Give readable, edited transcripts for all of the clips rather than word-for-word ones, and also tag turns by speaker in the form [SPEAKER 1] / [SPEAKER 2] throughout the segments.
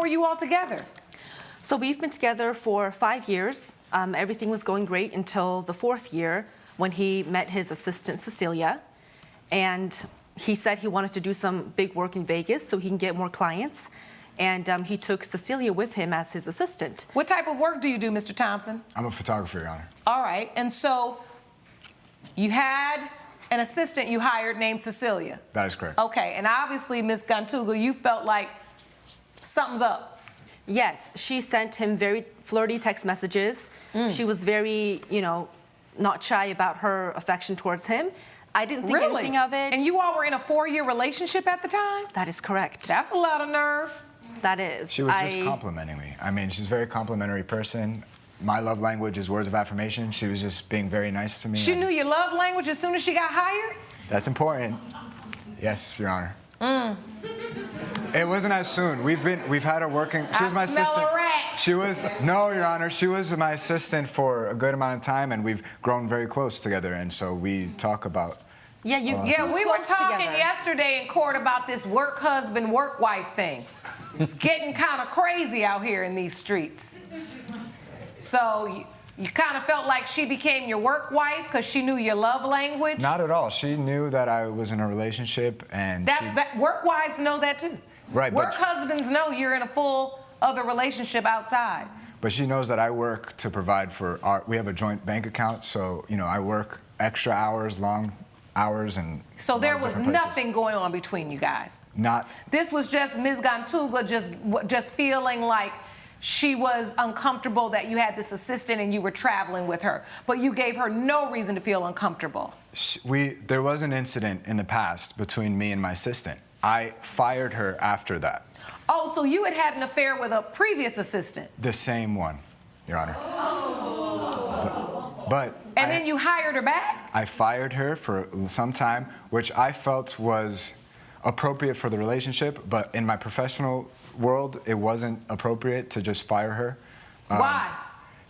[SPEAKER 1] were you all together?
[SPEAKER 2] So we've been together for 5 years. Everything was going great until the 4th year when he met his assistant, Cecilia. And he said he wanted to do some big work in Vegas so he can get more clients. And he took Cecilia with him as his assistant.
[SPEAKER 1] What type of work do you do, Mr. Thompson?
[SPEAKER 3] I'm a photographer, Your Honor.
[SPEAKER 1] All right, and so you had an assistant you hired named Cecilia.
[SPEAKER 3] That is correct.
[SPEAKER 1] Okay, and obviously, Ms. Guntuga, you felt like something's up.
[SPEAKER 2] Yes, she sent him very flirty text messages. She was very, not shy about her affection towards him. I didn't think anything of it.
[SPEAKER 1] And you all were in a 4-year relationship at the time?
[SPEAKER 2] That is correct.
[SPEAKER 1] That's a lot of nerve.
[SPEAKER 2] That is.
[SPEAKER 3] She was just complimenting me. I mean, she's a very complimentary person. My love language is words of affirmation. She was just being very nice to me.
[SPEAKER 1] She knew your love language as soon as she got hired?
[SPEAKER 3] That's important. Yes, Your Honor. It wasn't as soon. We've had her working. She was my assistant.
[SPEAKER 1] Smell a rat.
[SPEAKER 3] She was no, Your Honor. She was my assistant for a good amount of time, and we've grown very close together. And so we talk about.
[SPEAKER 2] Yeah,
[SPEAKER 1] we were talking
[SPEAKER 2] together
[SPEAKER 1] yesterday in court about this work husband, work wife thing. It's getting kind of crazy out here in these streets. So you kind of felt like she became your work wife because she knew your love language?
[SPEAKER 3] Not at all. She knew that I was in a relationship, and
[SPEAKER 1] work wives know that too.
[SPEAKER 3] Right.
[SPEAKER 1] Work husbands know you're in a full other relationship outside.
[SPEAKER 3] But she knows that I work to provide for we have a joint bank account, so I work extra hours, long hours, and
[SPEAKER 1] so there was nothing going on between you guys.
[SPEAKER 3] Not.
[SPEAKER 1] This was just Ms. Guntuga just feeling like she was uncomfortable that you had this assistant and you were traveling with her, but you gave her no reason to feel uncomfortable.
[SPEAKER 3] There was an incident in the past between me and my assistant. I fired her after that.
[SPEAKER 1] Oh, so you had an affair with a previous assistant?
[SPEAKER 3] The same one, Your Honor.
[SPEAKER 1] And then you hired her back?
[SPEAKER 3] I fired her for some time, which I felt was appropriate for the relationship, but in my professional world, it wasn't appropriate to just fire her.
[SPEAKER 1] Why?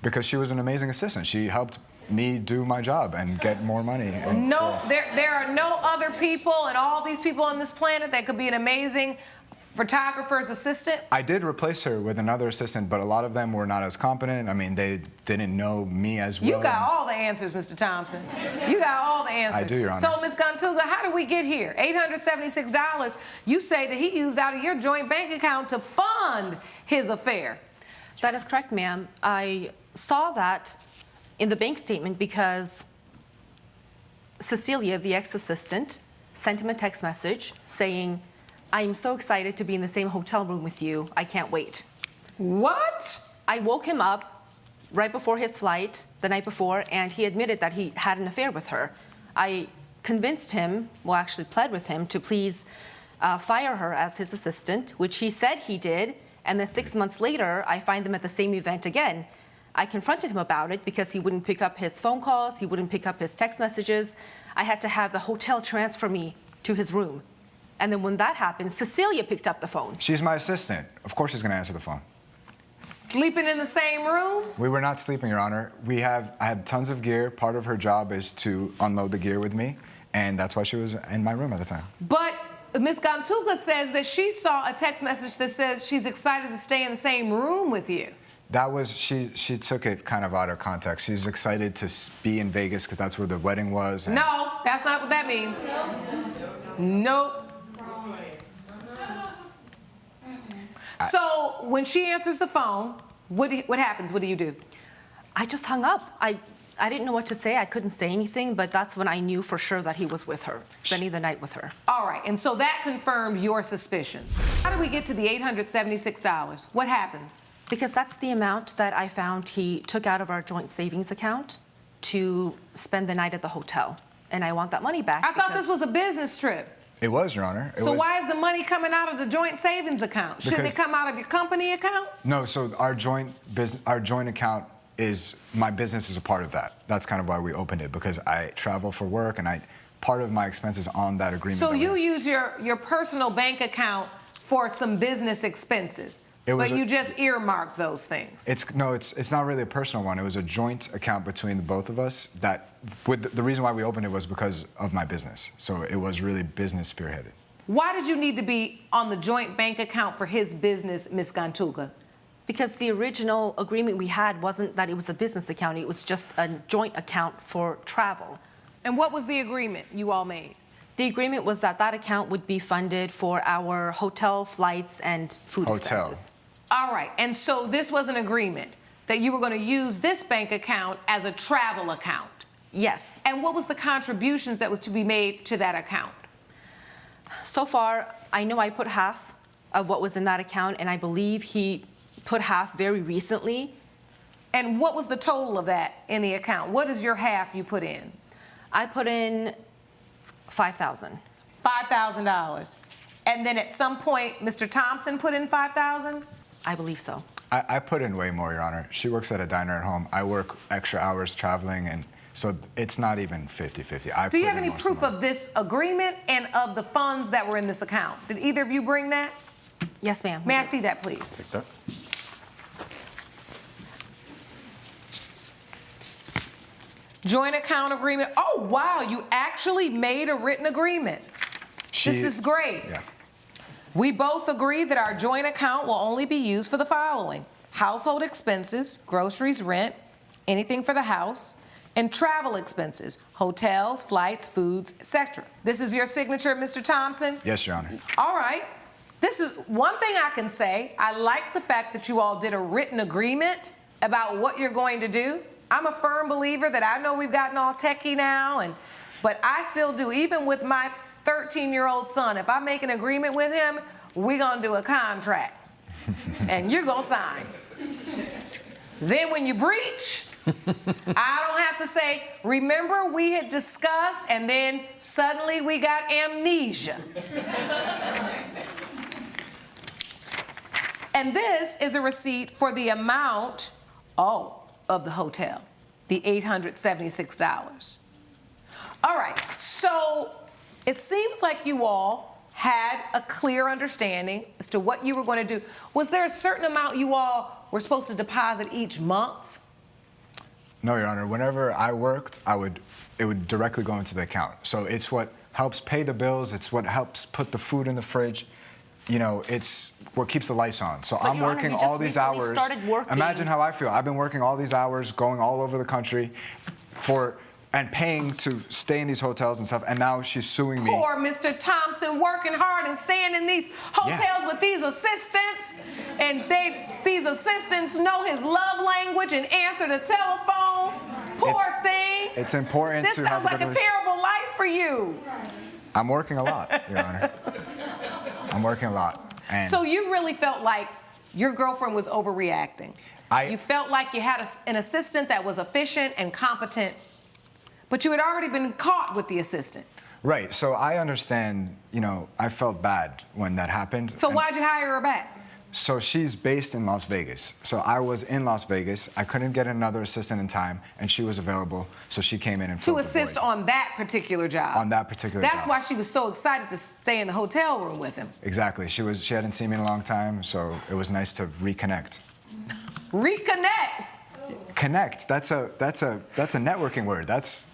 [SPEAKER 3] Because she was an amazing assistant. She helped me do my job and get more money.
[SPEAKER 1] No, there are no other people and all these people on this planet that could be an amazing photographer's assistant?
[SPEAKER 3] I did replace her with another assistant, but a lot of them were not as competent. I mean, they didn't know me as well.
[SPEAKER 1] You got all the answers, Mr. Thompson. You got all the answers.
[SPEAKER 3] I do, Your Honor.
[SPEAKER 1] So, Ms. Guntuga, how did we get here? $876. You say that he used out of your joint bank account to fund his affair.
[SPEAKER 2] That is correct, ma'am. I saw that in the bank statement because Cecilia, the ex-assistant, sent him a text message saying, "I am so excited to be in the same hotel room with you. I can't wait."
[SPEAKER 1] What?
[SPEAKER 2] I woke him up right before his flight the night before, and he admitted that he had an affair with her. I convinced him, well, actually pled with him, to please fire her as his assistant, which he said he did. And then 6 months later, I find them at the same event again. I confronted him about it because he wouldn't pick up his phone calls, he wouldn't pick up his text messages. I had to have the hotel transfer me to his room. And then when that happened, Cecilia picked up the phone.
[SPEAKER 3] She's my assistant. Of course she's going to answer the phone.
[SPEAKER 1] Sleeping in the same room?
[SPEAKER 3] We were not sleeping, Your Honor. I had tons of gear. Part of her job is to unload the gear with me, and that's why she was in my room at the time.
[SPEAKER 1] But Ms. Guntuga says that she saw a text message that says she's excited to stay in the same room with you.
[SPEAKER 3] That was, she took it kind of out of context. She's excited to be in Vegas because that's where the wedding was.
[SPEAKER 1] No, that's not what that means. Nope. So when she answers the phone, what happens? What do you do?
[SPEAKER 2] I just hung up. I didn't know what to say. I couldn't say anything, but that's when I knew for sure that he was with her, spending the night with her.
[SPEAKER 1] All right, and so that confirmed your suspicions. How do we get to the $876? What happens?
[SPEAKER 2] Because that's the amount that I found he took out of our joint savings account to spend the night at the hotel. And I want that money back.
[SPEAKER 1] I thought this was a business trip.
[SPEAKER 3] It was, Your Honor.
[SPEAKER 1] Why is the money coming out of the joint savings account? Shouldn't it come out of your company account?
[SPEAKER 3] No, so our joint account is, my business is a part of that. That's kind of why we opened it, because I travel for work and part of my expenses on that agreement.
[SPEAKER 1] So you use your personal bank account for some business expenses, but you just earmark those things.
[SPEAKER 3] It's not really a personal one. It was a joint account between the both of us. The reason why we opened it was because of my business. So it was really business spearheaded.
[SPEAKER 1] Why did you need to be on the joint bank account for his business, Ms. Gantuga?
[SPEAKER 2] Because the original agreement we had wasn't that it was a business account, it was just a joint account for travel.
[SPEAKER 1] And what was the agreement you all made?
[SPEAKER 2] The agreement was that that account would be funded for our hotel, flights, and food expenses.
[SPEAKER 1] All right, and so this was an agreement that you were going to use this bank account as a travel account.
[SPEAKER 2] Yes.
[SPEAKER 1] And what was the contributions that was to be made to that account?
[SPEAKER 2] So far, I know I put half of what was in that account, and I believe he put half very recently.
[SPEAKER 1] And what was the total of that in the account? What is your half you put in?
[SPEAKER 2] I put in $5,000.
[SPEAKER 1] $5,000. And then at some point, Mr. Thompson put in $5,000?
[SPEAKER 2] I believe so.
[SPEAKER 3] I put in way more, Your Honor. She works at a diner at home. I work extra hours traveling, and so it's not even 50-50.
[SPEAKER 1] Do you have any proof of this agreement and of the funds that were in this account? Did either of you bring that?
[SPEAKER 2] Yes, ma'am.
[SPEAKER 1] May I see that, please?
[SPEAKER 4] Take that.
[SPEAKER 1] Joint account agreement. Oh, wow, you actually made a written agreement. This is great.
[SPEAKER 3] Yeah.
[SPEAKER 1] We both agree that our joint account will only be used for the following: household expenses, groceries, rent, anything for the house, and travel expenses, hotels, flights, foods, etc. This is your signature, Mr. Thompson?
[SPEAKER 3] Yes, Your Honor.
[SPEAKER 1] All right. This is one thing I can say. I like the fact that you all did a written agreement about what you're going to do. I'm a firm believer that I know we've gotten all techie now, but I still do. Even with my 13-year-old son, if I make an agreement with him, we're going to do a contract. And you're going to sign. Then when you breach, I don't have to say, remember we had discussed, and then suddenly we got amnesia. And this is a receipt for the amount, of the hotel, the $876. All right, so it seems like you all had a clear understanding as to what you were going to do. Was there a certain amount you all were supposed to deposit each month?
[SPEAKER 3] No, Your Honor. Whenever I worked, it would directly go into the account. So it's what helps pay the bills. It's what helps put the food in the fridge. You know, it's what keeps the lights on. So
[SPEAKER 2] But
[SPEAKER 3] I'm
[SPEAKER 2] Your Honor,
[SPEAKER 3] working
[SPEAKER 2] you just
[SPEAKER 3] all these
[SPEAKER 2] recently
[SPEAKER 3] hours.
[SPEAKER 2] started working.
[SPEAKER 3] Imagine how I feel. I've been working all these hours, going all over the country and paying to stay in these hotels and stuff, and now she's suing me.
[SPEAKER 1] Poor Mr. Thompson working hard and staying in these hotels with these assistants, and these assistants know his love language and answer the telephone. Poor thing.
[SPEAKER 3] It's important
[SPEAKER 1] This
[SPEAKER 3] to have
[SPEAKER 1] sounds like a terrible life for you.
[SPEAKER 3] I'm working a lot, Your Honor. I'm working a lot. And
[SPEAKER 1] So you really felt like your girlfriend was overreacting. You felt like you had an assistant that was efficient and competent, but you had already been caught with the assistant.
[SPEAKER 3] Right. So I understand, I felt bad when that happened.
[SPEAKER 1] So why'd you hire her back?
[SPEAKER 3] So she's based in Las Vegas. So I was in Las Vegas. I couldn't get another assistant in time, and she was available, so she came in and filled
[SPEAKER 1] To
[SPEAKER 3] the
[SPEAKER 1] assist
[SPEAKER 3] void.
[SPEAKER 1] on that particular job.
[SPEAKER 3] On that particular job.
[SPEAKER 1] That's why she was so excited to stay in the hotel room with him.
[SPEAKER 3] Exactly. She hadn't seen me in a long time, so it was nice to reconnect.
[SPEAKER 1] Reconnect.
[SPEAKER 3] Connect. That's a networking word. That's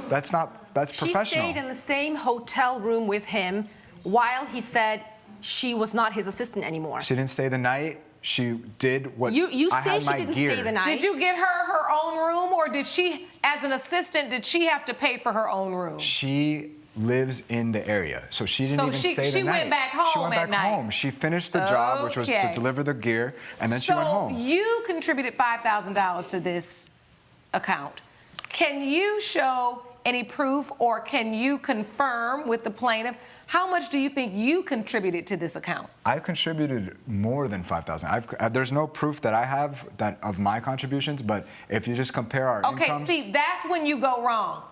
[SPEAKER 3] professional.
[SPEAKER 2] She stayed in the same hotel room with him while he said she was not his assistant anymore.
[SPEAKER 3] She didn't stay the night. She did what
[SPEAKER 2] You
[SPEAKER 3] I
[SPEAKER 2] say
[SPEAKER 3] had
[SPEAKER 2] she
[SPEAKER 3] my
[SPEAKER 2] didn't
[SPEAKER 3] gear.
[SPEAKER 2] stay the night.
[SPEAKER 1] Did you get her own room, or did she, as an assistant, did she have to pay for her own room?
[SPEAKER 3] She lives in the area, so she didn't
[SPEAKER 1] So
[SPEAKER 3] even
[SPEAKER 1] she-
[SPEAKER 3] stay the
[SPEAKER 1] she
[SPEAKER 3] night.
[SPEAKER 1] went back
[SPEAKER 3] She
[SPEAKER 1] home
[SPEAKER 3] went
[SPEAKER 1] at
[SPEAKER 3] back
[SPEAKER 1] night.
[SPEAKER 3] home. She finished the job, which was to
[SPEAKER 1] Okay.
[SPEAKER 3] deliver the gear, and then she went home.
[SPEAKER 1] So you contributed $5,000 to this account. Can you show any proof, or can you confirm with the plaintiff how much do you think you contributed to this account?
[SPEAKER 3] I've contributed more than $5,000. There's no proof that I have of my contributions, but if you just compare our
[SPEAKER 1] Okay,
[SPEAKER 3] incomes.
[SPEAKER 1] see, that's when you go wrong.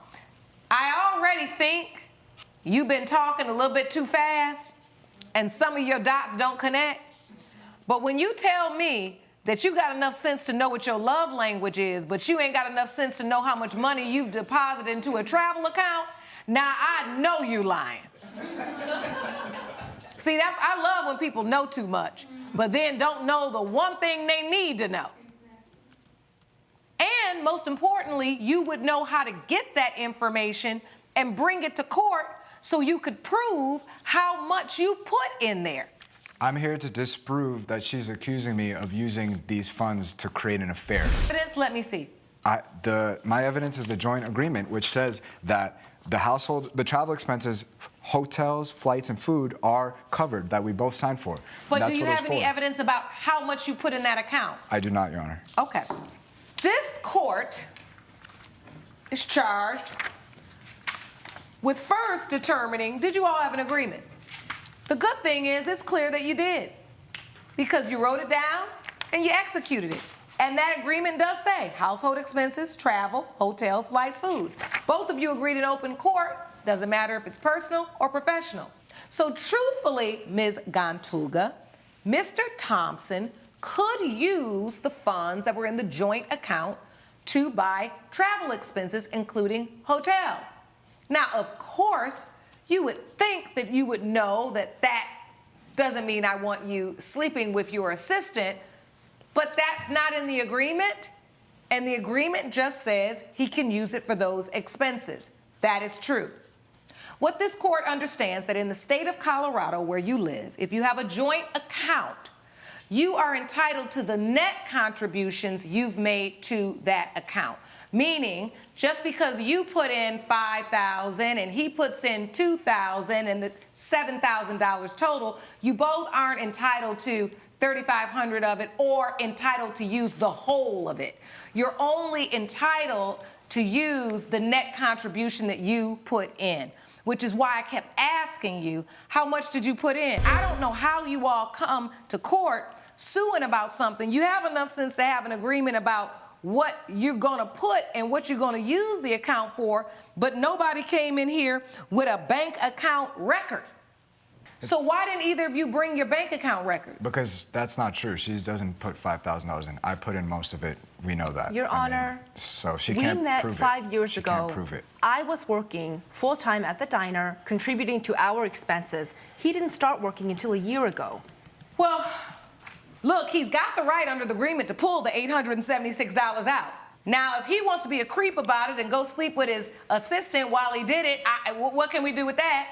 [SPEAKER 1] I already think you've been talking a little bit too fast, and some of your dots don't connect. But when you tell me that you got enough sense to know what your love language is, but you ain't got enough sense to know how much money you've deposited into a travel account, now I know you lying. See, I love when people know too much, but then don't know the one thing they need to know. And most importantly, you would know how to get that information and bring it to court so you could prove how much you put in there.
[SPEAKER 3] I'm here to disprove that she's accusing me of using these funds to create an affair.
[SPEAKER 1] Evidence, let me see.
[SPEAKER 3] My evidence is the joint agreement, which says that the travel expenses, hotels, flights, and food are covered, that we both signed for.
[SPEAKER 1] But do you have any evidence about how much you put in that account?
[SPEAKER 3] I do not, Your Honor.
[SPEAKER 1] Okay. This court is charged with first determining, did you all have an agreement? The good thing is it's clear that you did, because you wrote it down and you executed it. And that agreement does say household expenses, travel, hotels, flights, food. Both of you agreed in open court. Doesn't matter if it's personal or professional. So truthfully, Ms. Gantulga, Mr. Thompson could use the funds that were in the joint account to buy travel expenses, including hotel. Now, of course, you would think that you would know that that doesn't mean I want you sleeping with your assistant, but that's not in the agreement, and the agreement just says he can use it for those expenses. That is true. What this court understands that in the state of Colorado where you live, if you have a joint account, you are entitled to the net contributions you've made to that account. Meaning, just because you put in $5,000 and he puts in $2,000 and the $7,000 total, you both aren't entitled to $3,500 of it or entitled to use the whole of it. You're only entitled to use the net contribution that you put in, which is why I kept asking you, how much did you put in? I don't know how you all come to court suing about something. You have enough sense to have an agreement about what you're gonna put and what you're gonna use the account for, but nobody came in here with a bank account record. So why didn't either of you bring your bank account records?
[SPEAKER 3] Because that's not true. She doesn't put $5,000 in. I put in most of it. We know that.
[SPEAKER 2] Your Honor,
[SPEAKER 3] so she can't
[SPEAKER 2] we met
[SPEAKER 3] prove
[SPEAKER 2] 5 years
[SPEAKER 3] she
[SPEAKER 2] ago.
[SPEAKER 3] Can't prove it.
[SPEAKER 2] I was working full-time at the diner, contributing to our expenses. He didn't start working until a year ago.
[SPEAKER 1] Well, look, he's got the right under the agreement to pull the $876 out. Now, if he wants to be a creep about it and go sleep with his assistant while he did it, what can we do with that?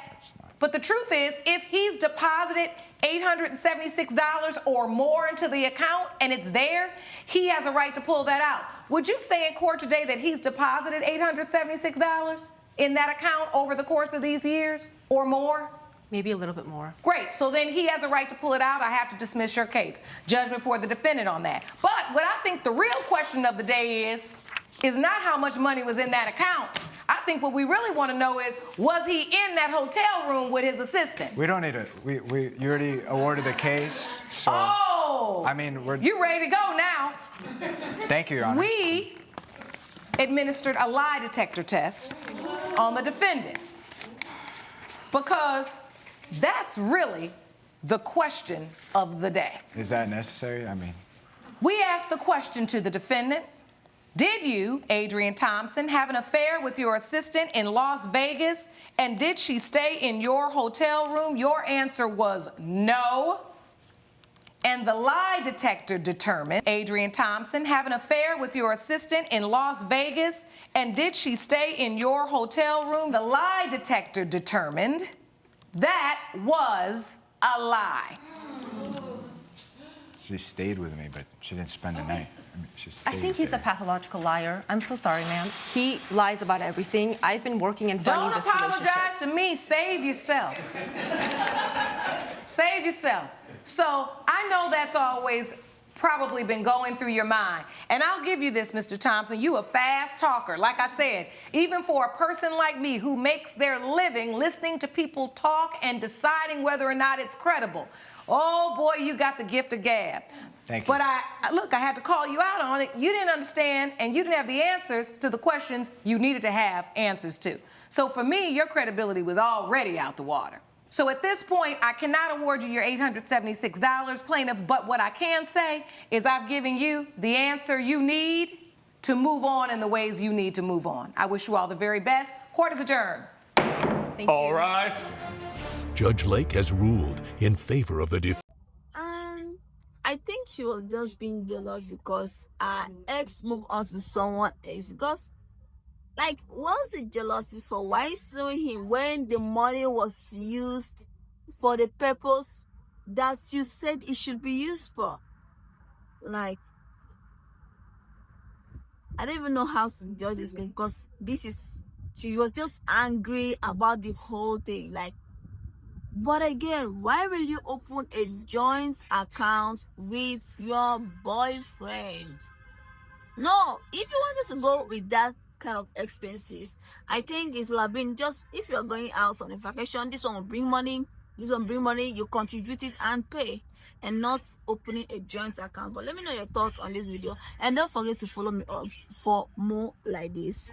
[SPEAKER 1] But the truth is, if he's deposited $876 or more into the account and it's there, he has a right to pull that out. Would you say in court today that he's deposited $876 in that account over the course of these years or more?
[SPEAKER 2] Maybe a little bit more.
[SPEAKER 1] Great, so then he has a right to pull it out. I have to dismiss your case. Judgment for the defendant on that. But what I think the real question of the day is not how much money was in that account. I think what we really want to know is, was he in that hotel room with his assistant?
[SPEAKER 3] We don't need it. You already awarded the case, so.
[SPEAKER 1] Oh!
[SPEAKER 3] I mean,
[SPEAKER 1] You ready to go now?
[SPEAKER 3] Thank you, Your Honor.
[SPEAKER 1] We administered a lie detector test on the defendant because that's really the question of the day.
[SPEAKER 3] Is that necessary? I mean.
[SPEAKER 1] We asked the question to the defendant, did you, Adrian Thompson, have an affair with your assistant in Las Vegas, and did she stay in your hotel room? Your answer was no. And the lie detector determined, Adrian Thompson, have an affair with your assistant in Las Vegas, and did she stay in your hotel room? The lie detector determined that was a lie.
[SPEAKER 3] She stayed with me, but she didn't spend the night. I mean, she stayed
[SPEAKER 2] I think he's a
[SPEAKER 3] there.
[SPEAKER 2] pathological liar. I'm so sorry, ma'am. He lies about everything. I've been working and running
[SPEAKER 1] Don't
[SPEAKER 2] this relationship.
[SPEAKER 1] apologize to me. Save yourself. Save yourself. So I know that's always probably been going through your mind. And I'll give you this, Mr. Thompson. You a fast talker. Like I said, even for a person like me who makes their living listening to people talk and deciding whether or not it's credible. Oh, boy, you got the gift of gab.
[SPEAKER 3] Thank you.
[SPEAKER 1] But I had to call you out on it. You didn't understand, and you didn't have the answers to the questions you needed to have answers to. So for me, your credibility was already out the water. So at this point, I cannot award you your $876, plaintiff, but what I can say is I've given you the answer you need to move on in the ways you need to move on. I wish you all the very best. Court is adjourned.
[SPEAKER 2] Thank you.
[SPEAKER 4] All rise.
[SPEAKER 5] Judge Lake has ruled in favor of the defense.
[SPEAKER 6] I think she was just being jealous because her ex moved on to someone else. Because Like, what's the jealousy for? Why suing him when the money was used for the purpose that you said it should be used for? Like, I don't even know how to judge this game because she was just angry about the whole thing. Like, but again, why will you open a joint account with your boyfriend? No, if you wanted to go with that kind of expenses, I think it will have been just, if you're going out on a vacation, this one will bring money, this one bring money, you contribute it and pay, and not opening a joint account. But let me know your thoughts on this video, and don't forget to follow me up for more like this.